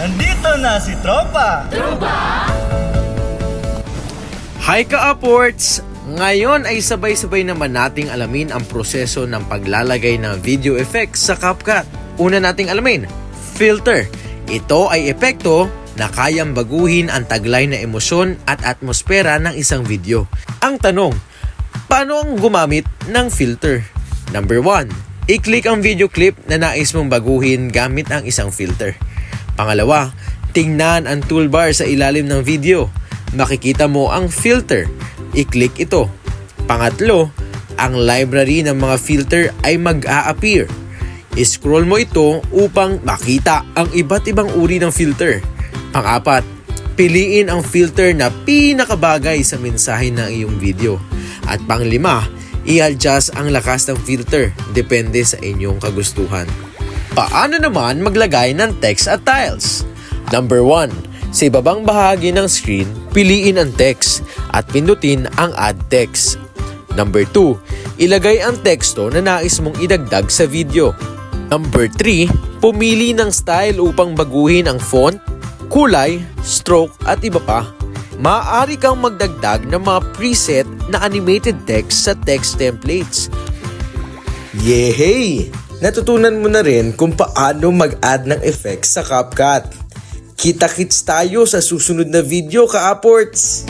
Nandito na si Tropa! Hi ka-Upwords! Ngayon ay sabay-sabay naman nating alamin ang proseso ng paglalagay ng video effects sa CapCut. Una nating alamin, filter. Ito ay epekto na kayang baguhin ang taglay na emosyon at atmosfera ng isang video. Ang tanong, paano ang gumamit ng filter? Number 1, i-click ang video clip na nais mong baguhin gamit ang isang filter. Pangalawa, tingnan ang toolbar sa ilalim ng video. Makikita mo ang filter. I-click ito. Pangatlo, ang library ng mga filter ay mag-a-appear. I-scroll mo ito upang makita ang iba't ibang uri ng filter. Pang-apat, piliin ang filter na pinakabagay sa mensahe ng iyong video. At pang-lima, i-adjust ang lakas ng filter depende sa inyong kagustuhan. Paano naman maglagay ng text at tiles? Number 1, sa ibabang bahagi ng screen, piliin ang text at pindutin ang add text. Number 2, ilagay ang teksto na nais mong idagdag sa video. Number 3, pumili ng style upang baguhin ang font, kulay, stroke at iba pa. Maaari kang magdagdag ng mga preset na animated text sa text templates. Yehey! Natutunan mo na rin kung paano mag-add ng effects sa CapCut. Kita-kits tayo sa susunod na video, ka-Upwords!